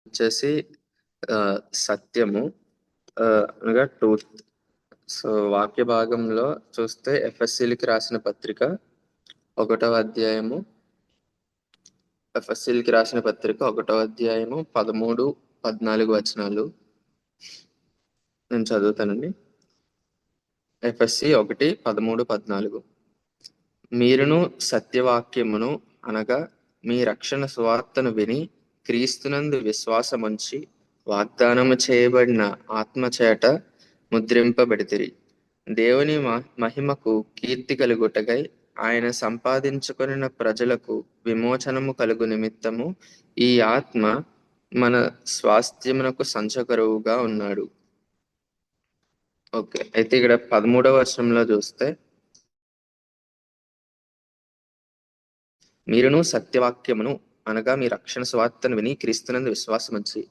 వచ్చేసి ఆ, సత్యము, అనగా ట్రూత్. సో వాక్య భాగంలో చూస్తే ఎఫ్ఎస్సీలకి రాసిన పత్రిక ఒకటవ అధ్యాయము ఎఫ్ఎస్సీలకి రాసిన పత్రిక 1వ అధ్యాయము 13-14 వచనాలు నేను చదువుతానండి. ఎఫ్ఎస్సి 1:13-14. మీరును సత్యవాక్యమును అనగా మీ రక్షణ సువార్తను విని క్రీస్తునందు విశ్వాసముంచి వాగ్దానము చేయబడిన ఆత్మచేత ముద్రింపబడితిరి. దేవుని మహిమకు కీర్తి కలుగుటకై ఆయన సంపాదించుకొనిన ప్రజలకు విమోచనము కలుగు నిమిత్తము ఈ ఆత్మ మన స్వాస్థ్యమునకు సంచకరువుగా ఉన్నాడు. ఓకే, అయితే ఇక్కడ 13వ వచనంలో చూస్తే, మీరును సత్యవాక్యమును అనగా మీ రక్షణ సువార్తను విని క్రీస్తునందు విశ్వాసముంచి.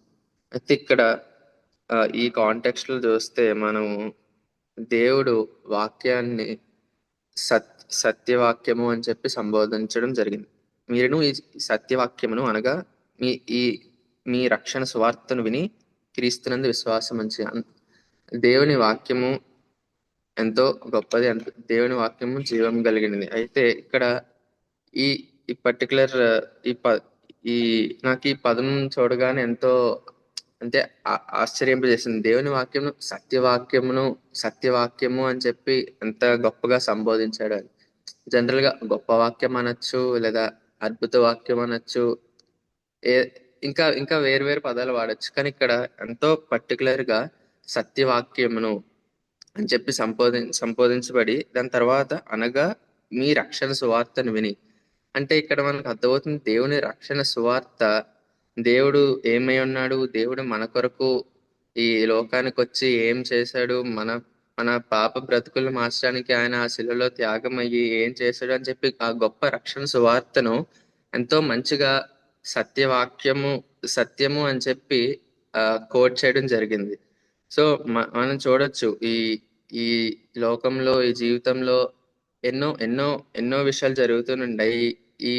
అయితే ఇక్కడ ఈ కాంటెక్స్ట్ లో చూస్తే మనము దేవుడు వాక్యాన్ని సత్యవాక్యము అని చెప్పి సంబోధించడం జరిగింది. మీరును ఈ సత్యవాక్యమును అనగా మీ ఈ మీ రక్షణ సువార్తను విని క్రీస్తునందు విశ్వాసముంచి. దేవుని వాక్యము ఎంతో గొప్పది, దేవుని వాక్యము జీవం కలిగినది. అయితే ఇక్కడ ఈ ఈ పర్టికులర్ ఈ ప ఈ నాకు ఈ పదం చూడగానే ఎంతో అంటే ఆశ్చర్యింపజేసింది. దేవుని వాక్యము సత్యవాక్యము అని చెప్పి ఎంత గొప్పగా సంబోధించాడు అని. జనరల్ గా గొప్ప వాక్యం అనొచ్చు, లేదా అద్భుత వాక్యం అనొచ్చు, ఏ ఇంకా ఇంకా వేరు పదాలు వాడచ్చు. కానీ ఇక్కడ ఎంతో పర్టికులర్ గా సత్యవాక్యమును అని చెప్పి సంబోధించబడి దాని తర్వాత అనగా మీ రక్షణ సువార్తను విని. అంటే ఇక్కడ మనకు అర్థమవుతుంది దేవుని రక్షణ సువార్త. దేవుడు ఏమై ఉన్నాడు, దేవుడు మన కొరకు ఈ లోకానికి వచ్చి ఏం చేశాడు, మన మన పాప బ్రతుకులను మార్చడానికి ఆయన ఆ శిలలో త్యాగం అయ్యి ఏం చేశాడు అని చెప్పి ఆ గొప్ప రక్షణ సువార్తను ఎంతో మంచిగా సత్యము అని చెప్పి కోట్ చేయడం జరిగింది. సో మనం చూడొచ్చు ఈ ఈ లోకంలో, ఈ జీవితంలో ఎన్నో ఎన్నో ఎన్నో విషయాలు జరుగుతుంటాయి. ఈ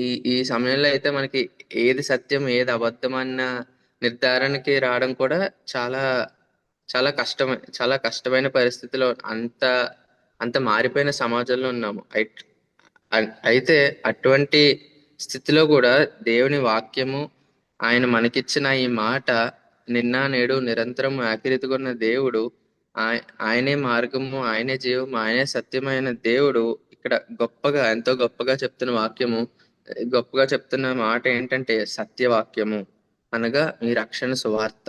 ఈ ఈ సమయంలో అయితే మనకి ఏది సత్యం ఏది అబద్ధం అన్న నిర్ధారణకి రావడం కూడా చాలా చాలా కష్టమైన పరిస్థితిలో, అంత అంత మారిపోయిన సమాజంలో ఉన్నాము. అయితే అటువంటి స్థితిలో కూడా దేవుని వాక్యము, ఆయన మనకిచ్చిన ఈ మాట నిన్న నేడు నిరంతరం ఉన్న దేవుడు, ఆయనే మార్గము, ఆయనే జీవము, ఆయనే సత్యమైన దేవుడు ఇక్కడ ఎంతో గొప్పగా చెప్తున్న వాక్యము, గొప్పగా చెప్తున్న మాట ఏంటంటే సత్యవాక్యము అనగా మీ రక్షణ సువార్త.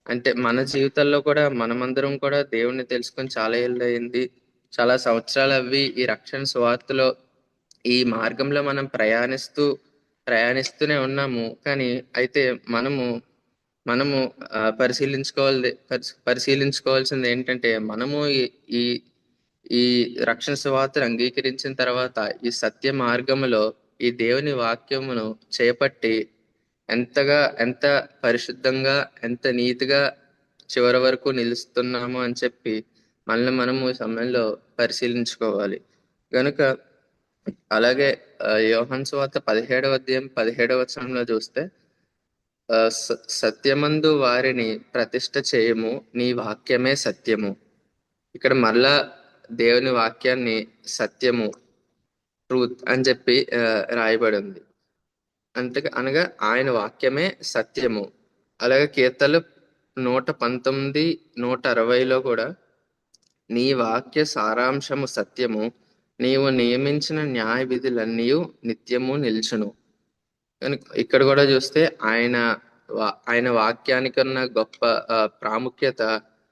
అంటే మన జీవితాల్లో కూడా మనమందరం కూడా దేవుణ్ణి తెలుసుకొని చాలా ఏళ్ళు అయింది, చాలా సంవత్సరాలు అవి ఈ రక్షణ సువార్తలో ఈ మార్గంలో మనం ప్రయాణిస్తూనే ఉన్నాము. కానీ అయితే మనము మనము పరిశీలించుకోవాల్సింది ఏంటంటే, మనము ఈ ఈ రక్షణ సువార్తను అంగీకరించిన తర్వాత ఈ సత్య మార్గములో ఈ దేవుని వాక్యమును చేపట్టి ఎంత పరిశుద్ధంగా, ఎంత నీతిగా చివరి వరకు నిలుస్తున్నాము అని చెప్పి మనల్ని మనము ఈ సమయంలో పరిశీలించుకోవాలి. గనుక అలాగే యోహాను సువార్త 17వ అధ్యాయం 17వ వచనంలో చూస్తే, సత్యమందు వారిని ప్రతిష్ఠ చేయము, నీ వాక్యమే సత్యము. ఇక్కడ మళ్ళా దేవుని వాక్యాన్ని సత్యము, ట్రూత్ అని చెప్పి రాయబడి ఉంది. అనగా ఆయన వాక్యమే సత్యము. అలాగే కీర్తనలు 119, 160లో కూడా నీ వాక్య సారాంశము సత్యము, నీవు నియమించిన న్యాయ విధులన్నీ నిత్యము నిల్చును. ఇక్కడ కూడా చూస్తే ఆయన వాక్యానికి ఉన్న గొప్ప ప్రాముఖ్యత,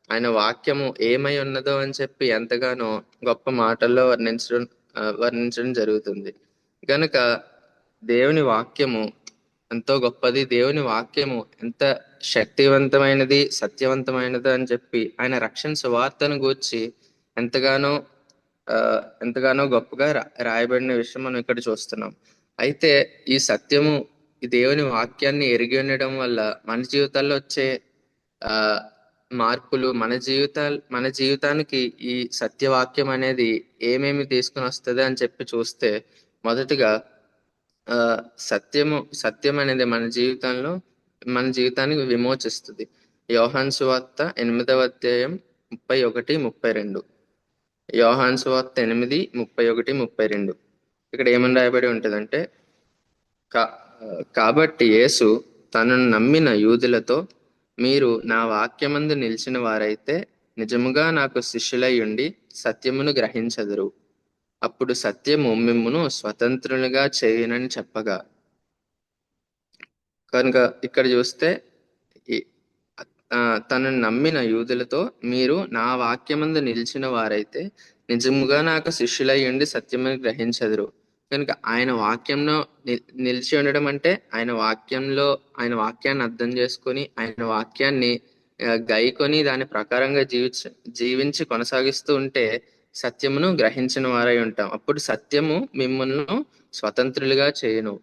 ఆయన వాక్యము ఏమై ఉన్నదో అని చెప్పి ఎంతగానో గొప్ప మాటల్లో వర్ణించడం జరుగుతుంది. గనుక దేవుని వాక్యము ఎంతో గొప్పది, దేవుని వాక్యము ఎంత శక్తివంతమైనది, సత్యవంతమైనది అని చెప్పి ఆయన రక్షణ సువార్తను గూర్చి ఎంతగానో ఎంతగానో గొప్పగా రాయబడిన విషయం మనం ఇక్కడ చూస్తున్నాం. అయితే ఈ సత్యము, ఈ దేవుని వాక్యాన్ని ఎరిగి ఉండడం వల్ల మన జీవితాల్లో వచ్చే మార్పులు, మన జీవితానికి ఈ సత్యవాక్యం అనేది ఏమేమి తీసుకుని వస్తుంది అని చెప్పి చూస్తే, మొదటిగా సత్యం అనేది మన జీవితంలో మన జీవితానికి విమోచిస్తుంది. యోహాను సువార్త 8వ అధ్యాయం 31-32. యోహాను సువార్త 8:31-32. ఇక్కడ ఏమని రాయబడి ఉంటుందంటే, కా- కాబట్టి యేసు తనను నమ్మిన యూదులతో, మీరు నా వాక్యమందు నిలిచిన వారైతే నిజముగా నాకు శిష్యులై ఉండి సత్యమును గ్రహించదురు. అప్పుడు సత్యము మిమ్మును స్వతంత్రులుగా చేయునని చెప్పగా. కనుక ఇక్కడ చూస్తే ఈ- తనను నమ్మిన యూదులతో, మీరు నా వాక్యమందు నిలిచిన వారైతే నిజముగా నాకు శిష్యులై ఉండి సత్యమును గ్రహించదురు. కనుక ఆయన వాక్యంలో నిలిచి ఉండడం అంటే ఆయన వాక్యాన్ని అర్థం చేసుకొని ఆయన వాక్యాన్ని గైకొని దాని ప్రకారంగా జీవించి కొనసాగిస్తూ ఉంటే సత్యమును గ్రహించిన వారై ఉంటాం. అప్పుడు సత్యము మిమ్మల్ని స్వతంత్రులుగా చేయను.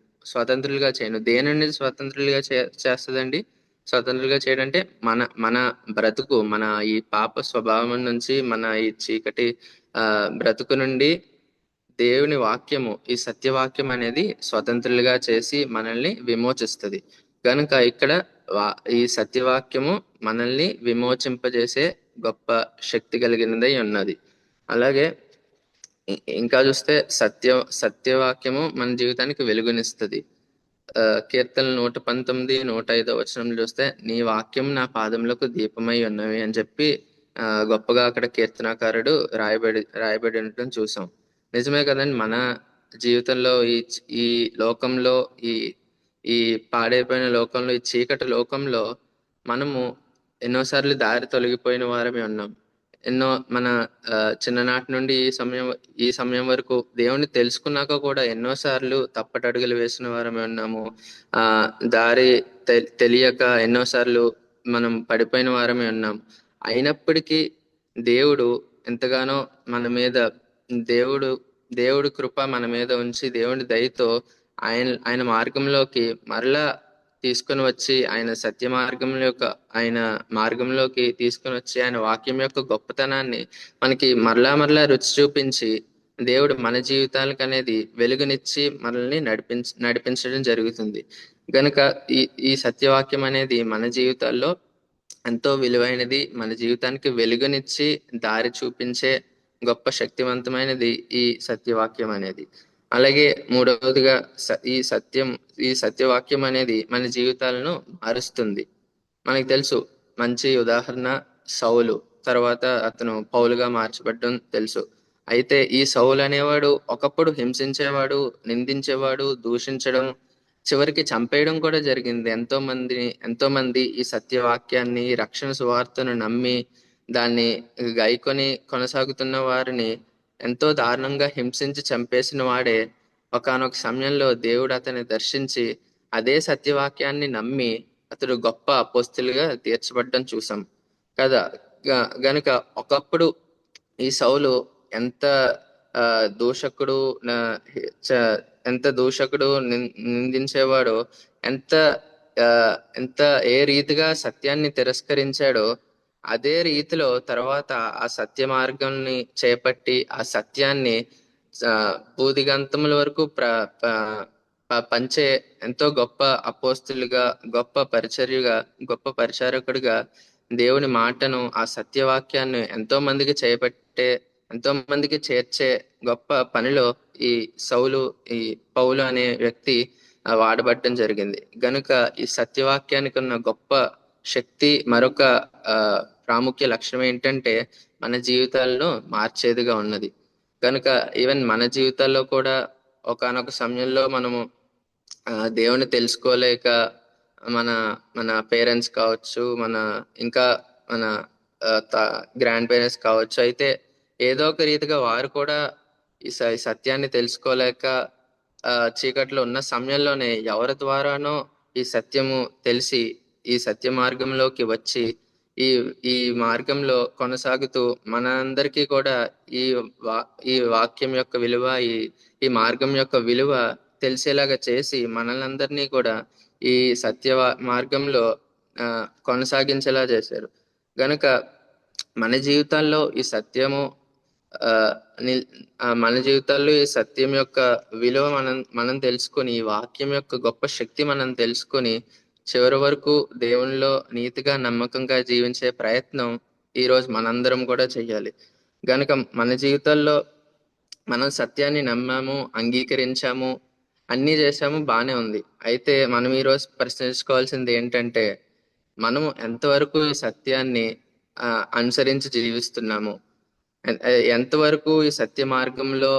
దేని నుండి స్వతంత్రులుగా చేస్తుందండి? స్వతంత్రులుగా చేయడం అంటే మన మన బ్రతుకు, మన ఈ పాప స్వభావం నుంచి, మన ఈ చీకటి బ్రతుకు నుండి దేవుని వాక్యము, ఈ సత్యవాక్యం అనేది స్వతంత్రులుగా చేసి మనల్ని విమోచిస్తుంది. కనుక ఇక్కడ ఈ సత్యవాక్యము మనల్ని విమోచింపజేసే గొప్ప శక్తి కలిగినదై ఉన్నది. అలాగే ఇంకా చూస్తే సత్యవాక్యము మన జీవితానికి వెలుగునిస్తుంది. కీర్తన 119, 105 వచనం చూస్తే, నీ వాక్యం నా పాదములకు దీపమై ఉన్నవి అని చెప్పి గొప్పగా అక్కడ కీర్తనాకారుడు రాయబడి ఉండటం చూసాం. నిజమే కదండి. మన జీవితంలో ఈ లోకంలో, ఈ ఈ పాడైపోయిన లోకంలో, ఈ చీకటి లోకంలో మనము ఎన్నోసార్లు దారి తొలగిపోయిన వారమే ఉన్నాం. ఎన్నో మన చిన్ననాటి నుండి ఈ సమయం వరకు దేవుణ్ణి తెలుసుకున్నాక కూడా ఎన్నోసార్లు తప్పటడుగులు వేసిన వారమే ఉన్నాము. దారి తెలియక ఎన్నోసార్లు మనం పడిపోయిన వారమే ఉన్నాం. అయినప్పటికీ దేవుడు ఎంతగానో మన మీద, దేవుడు కృప మన మీద ఉంచి దేవుడి దయతో ఆయన మార్గంలోకి మరలా తీసుకుని వచ్చి, ఆయన మార్గంలోకి తీసుకుని వచ్చి ఆయన వాక్యం యొక్క గొప్పతనాన్ని మనకి మరలా రుచి చూపించి దేవుడు మన జీవితాలకు అనేది వెలుగునిచ్చి మనల్ని నడిపించడం జరుగుతుంది. గనుక ఈ సత్యవాక్యం అనేది మన జీవితాల్లో ఎంతో విలువైనది. మన జీవితానికి వెలుగునిచ్చి దారి చూపించే గొప్ప శక్తివంతమైనది ఈ సత్యవాక్యం అనేది. అలాగే మూడవదిగా ఈ సత్యవాక్యం అనేది మన జీవితాలను మారుస్తుంది. మనకి తెలుసు, మంచి ఉదాహరణ సౌలు. తర్వాత అతను పౌలుగా మార్చబడడం తెలుసు. అయితే ఈ సౌలు అనేవాడు ఒకప్పుడు హింసించేవాడు, నిందించేవాడు, దూషించడం, చివరికి చంపేయడం కూడా జరిగింది. ఎంతో మంది ఈ సత్యవాక్యాన్ని, రక్షణ సువార్తను నమ్మి దాన్ని గైకొని కొనసాగుతున్న వారిని ఎంతో దారుణంగా హింసించి చంపేసిన వాడే ఒకానొక సమయంలో దేవుడు అతన్ని దర్శించి అదే సత్యవాక్యాన్ని నమ్మి అతడు గొప్ప అపోస్తలుగా తీర్చబడ్డం చూసాం కదా. గనుక ఒకప్పుడు ఈ సౌలు ఎంత దూషకుడు నిందించేవాడో, ఎంత ఎంత ఏ రీతిగా సత్యాన్ని తిరస్కరించాడో, అదే రీతిలో తర్వాత ఆ సత్య మార్గాన్ని చేపట్టి ఆ సత్యాన్ని భూదిగంతముల వరకు పంచే ఎంతో గొప్ప అపోస్తులుగా, గొప్ప పరిచారకుడిగా దేవుని మాటను, ఆ సత్యవాక్యాన్ని ఎంతో మందికి చేర్చే గొప్ప పనిలో ఈ పౌలు అనే వ్యక్తి వాడబడటం జరిగింది. గనుక ఈ సత్యవాక్యానికి ఉన్న గొప్ప శక్తి, మరొక ప్రాముఖ్య లక్షణం ఏంటంటే మన జీవితాలను మార్చేదిగా ఉన్నది. కనుక ఈవెన్ మన జీవితాల్లో కూడా ఒకానొక సమయంలో మనము దేవుని తెలుసుకోలేక మన మన పేరెంట్స్ కావచ్చు, ఇంకా మన గ్రాండ్ పేరెంట్స్ కావచ్చు, అయితే ఏదో ఒక రీతిగా వారు కూడా ఈ సత్యాన్ని తెలుసుకోలేక చీకట్లో ఉన్న సమయంలోనే ఎవరి ద్వారానో ఈ సత్యము తెలిసి ఈ సత్య మార్గంలోకి వచ్చి ఈ మార్గంలో కొనసాగుతూ మనందరికీ కూడా ఈ వాక్యం యొక్క విలువ, ఈ మార్గం యొక్క విలువ తెలిసేలాగా చేసి మనల్ని కూడా ఈ సత్య మార్గంలో కొనసాగించేలా చేశారు. గనుక మన జీవితాల్లో ఈ సత్యము మన జీవితాల్లో ఈ సత్యం యొక్క విలువ మనం తెలుసుకొని, ఈ వాక్యం యొక్క గొప్ప శక్తి మనం తెలుసుకొని చివరి వరకు దేవునిలో నీతిగా నమ్మకంగా జీవించే ప్రయత్నం ఈరోజు మనందరం కూడా చెయ్యాలి. గనుక మన జీవితాల్లో మనం సత్యాన్ని నమ్మాము, అంగీకరించాము, అన్నీ చేశాము, బానే ఉంది. అయితే మనం ఈరోజు ప్రశ్నించుకోవాల్సింది ఏంటంటే, మనము ఎంతవరకు ఈ సత్యాన్ని అనుసరించి జీవిస్తున్నాము, ఎంతవరకు ఈ సత్య మార్గంలో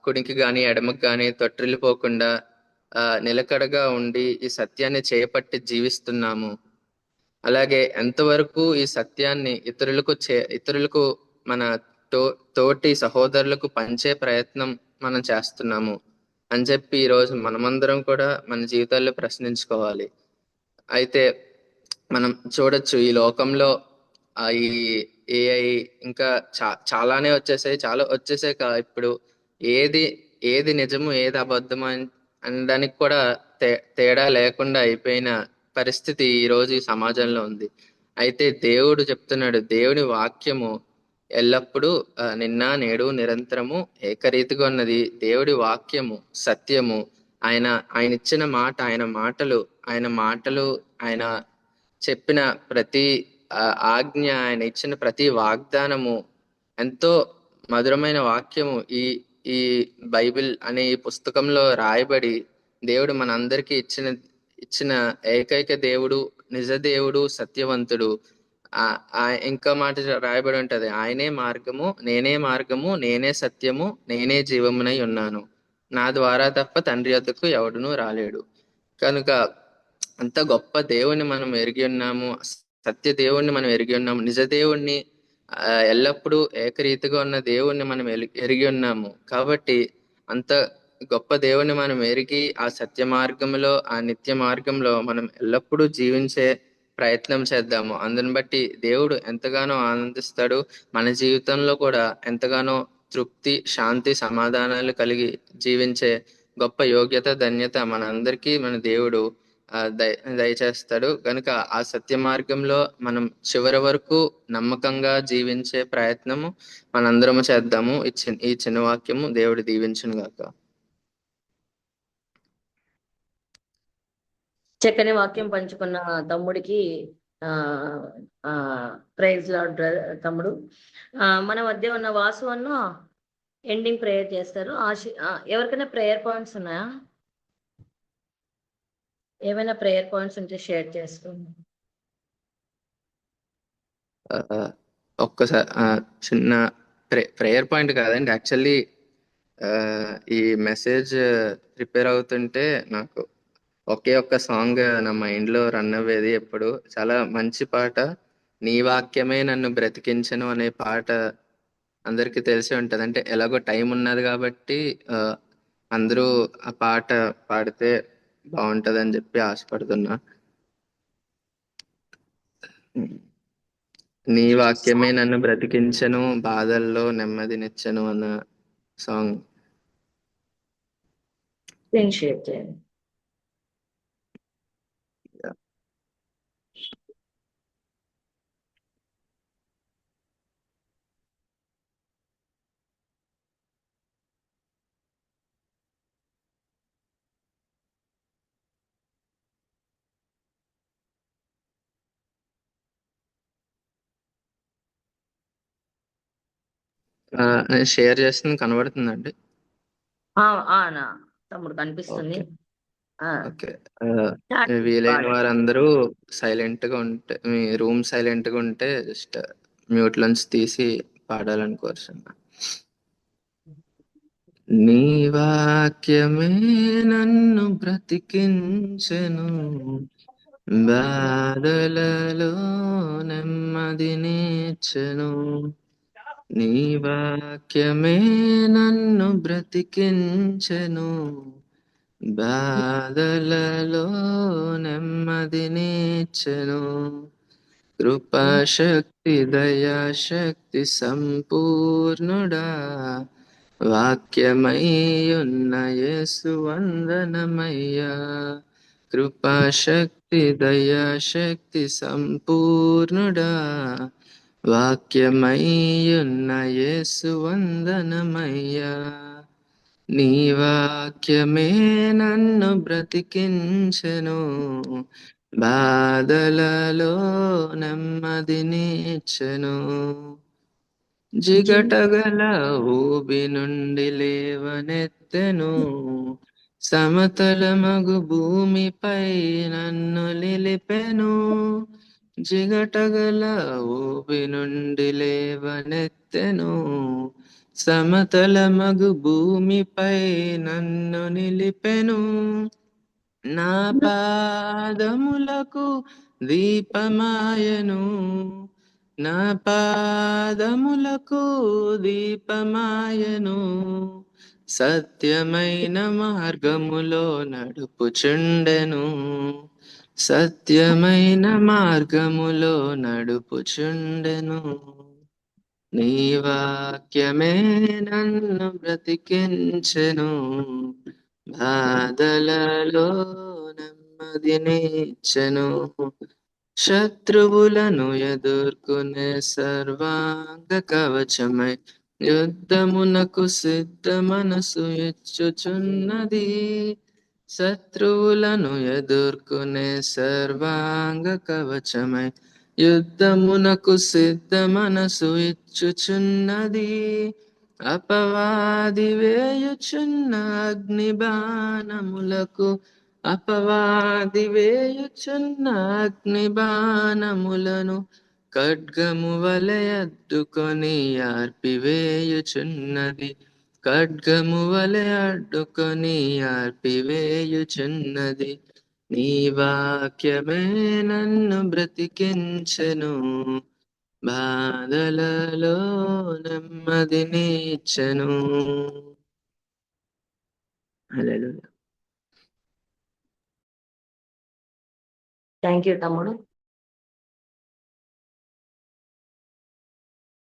కుడికి గాని ఎడమకి గాని తొట్టిల్లిపోకుండా నిలకడగా ఉండి ఈ సత్యాన్ని చేపట్టి జీవిస్తున్నాము. అలాగే ఎంతవరకు ఈ సత్యాన్ని ఇతరులకు మన తోటి సహోదరులకు పంచే ప్రయత్నం మనం చేస్తున్నాము అని చెప్పి ఈరోజు మనమందరం కూడా మన జీవితాల్లో ప్రశ్నించుకోవాలి. అయితే మనం చూడొచ్చు ఈ లోకంలో ఈ ఏఐ ఇంకా చాలానే వచ్చేసాయి, చాలా వచ్చేసాయి. ఇప్పుడు ఏది ఏది నిజము ఏది అబద్ధం అనడానికి కూడా తేడా లేకుండా అయిపోయిన పరిస్థితి ఈ రోజు ఈ సమాజంలో ఉంది. అయితే దేవుడు చెప్తున్నాడు, దేవుని వాక్యము ఎల్లప్పుడూ నిన్న నేడు నిరంతరము ఏకరీతిగా ఉన్నది. దేవుడి వాక్యము సత్యము. ఆయన ఇచ్చిన మాట, ఆయన మాటలు, ఆయన చెప్పిన ప్రతి ఆజ్ఞ, ఆయన ఇచ్చిన ప్రతి వాగ్దానము ఎంతో మధురమైన వాక్యము. ఈ ఈ బైబిల్ అనే ఈ పుస్తకంలో రాయబడి దేవుడు మనందరికీ ఇచ్చిన ఏకైక దేవుడు, నిజ దేవుడు, సత్యవంతుడు. ఇంకా మాట రాయబడి ఉంటది, ఆయనే మార్గము, నేనే సత్యము, నేనే జీవమునై ఉన్నాను. నా ద్వారా తప్ప తండ్రి వద్దకు ఎవడునూ రాలేడు. కనుక అంత గొప్ప దేవుణ్ణి మనం ఎరిగి ఉన్నాము, సత్య దేవుణ్ణి మనం ఎరిగి ఉన్నాము, నిజ దేవుణ్ణి ఎల్లప్పుడూ ఏకరీతిగా ఉన్న దేవుణ్ణి మనం ఎరిగి ఉన్నాము. కాబట్టి అంత గొప్ప దేవుణ్ణి మనం ఎరిగి ఆ సత్య మార్గంలో, ఆ నిత్య మార్గంలో మనం ఎల్లప్పుడూ జీవించే ప్రయత్నం చేద్దాము. అందుని బట్టి దేవుడు ఎంతగానో ఆనందిస్తాడు. మన జీవితంలో కూడా ఎంతగానో తృప్తి, శాంతి, సమాధానాలు కలిగి జీవించే గొప్ప యోగ్యత, ధన్యత మన అందరికీ మన దేవుడు దయచేస్తాడు. కనుక ఆ సత్య మార్గంలో మనం చివరి వరకు నమ్మకంగా జీవించే ప్రయత్నము మనందరము చేద్దాము. ఈ చిన్న వాక్యము దేవుడు దీవించును గాక. చక్కని వాక్యం పంచుకున్న తమ్ముడికి ప్రైజ్ లార్డ్ తమ్ముడు. మన మధ్య ఉన్న వాసు అన్న ఎండింగ్ ప్రేయర్ చేస్తారు. ఎవరికైనా ప్రేయర్ పాయింట్స్ ఉన్నాయా? ఏమైనా ప్రేయర్ పాయింట్స్ ఉంటే షేర్ చేసుకోండి. ఒక్కసారి చిన్న ప్రేయర్ పాయింట్ కాదండి, యాక్చువల్లీ ఈ మెసేజ్ ప్రిపేర్ అవుతుంటే నాకు ఒకే ఒక్క సాంగ్ నా మైండ్ లో రన్ అవ్వేది ఎప్పుడు. చాలా మంచి పాట, నీ వాక్యమే నన్ను బ్రతికించను అనే పాట అందరికీ తెలిసి ఉంటది. అంటే ఎలాగో టైం ఉన్నది కాబట్టి అందరూ ఆ పాట పాడితే బాగుంటదని చెప్పి ఆశపడుతున్నా. నీ వాక్యమే నన్ను బ్రతికించను, బాధల్లో నెమ్మదినిచ్చను అన్న సాంగ్ షేర్ చేయండి. నేను షేర్ చేస్తుంది కనబడుతుందండి? తమ్ముడు కనిపిస్తుంది. ఓకే. వీలైన వారందరూ సైలెంట్ గా ఉంటే, మీ రూమ్ సైలెంట్ గా ఉంటే జస్ట్ మ్యూట్ లోంచి తీసి పాడాలని కోరుచున్నా. నీ వాక్యమే నన్ను బ్రతికించెను, బాధలలో నెమ్మదినిచ్చెను. నీ వాక్యమే నన్ను బ్రతికించెను, బాధలలో నెమ్మదినిచ్చెను. కృపాశక్తి దయాశక్తి సంపూర్ణుడా, వాక్యమయ్యున్న యేసు వందనమయ్యా. కృపాశక్తి దయాశక్తి సంపూర్ణుడా, వాక్యమయ్యున్న యేసు వందనమయ్యా. నీ వాక్యమే నన్ను బ్రతికించెను, బాధలలో నెమ్మదినిచ్చెను. జిగటగల ఊబి నుండి లేవనెత్తెను, సమతలమగు భూమిపై నన్ను నిలిపెను. జిగటగల ఊబి నుండి లేవనెత్తెను, సమతలమగు భూమిపై నన్ను నిలిపెను. నా పాదములకు దీపమాయను, నా పాదములకు దీపమాయను, సత్యమైన మార్గములో నడుపుచుండెను, సత్యమైన మార్గములో నడుపుచుండెను. నీ వాక్యమే నన్ను బ్రతికించెను, బాధలలో నెమ్మదినిచ్చెను. శత్రువులను ఎదుర్కొనే సర్వాంగ కవచమై యుద్ధమునకు సిద్ధ మనసు ఇచ్చుచున్నది. శత్రువులను ఎదుర్కొనే సర్వాంగ కవచమై యుద్ధమునకు సిద్ధ మనసు ఇచ్చుచున్నది. అపవాది వేయుచున్న అగ్ని బాణములకు, అపవాది వేయుచున్న అగ్ని బాణములను ఖడ్గము వలె అడ్డుకొని ఆర్పివేయుచున్నది, ఖడ్గము వలె అడ్డుకొని ఆర్పివేయుచున్నది. నీ వాక్యమే నన్ను బ్రతికించెను, బాధలలో నెమ్మదినిచ్చెను. హల్లెలూయా. థ్యాంక్ యూ తమ్ముడు.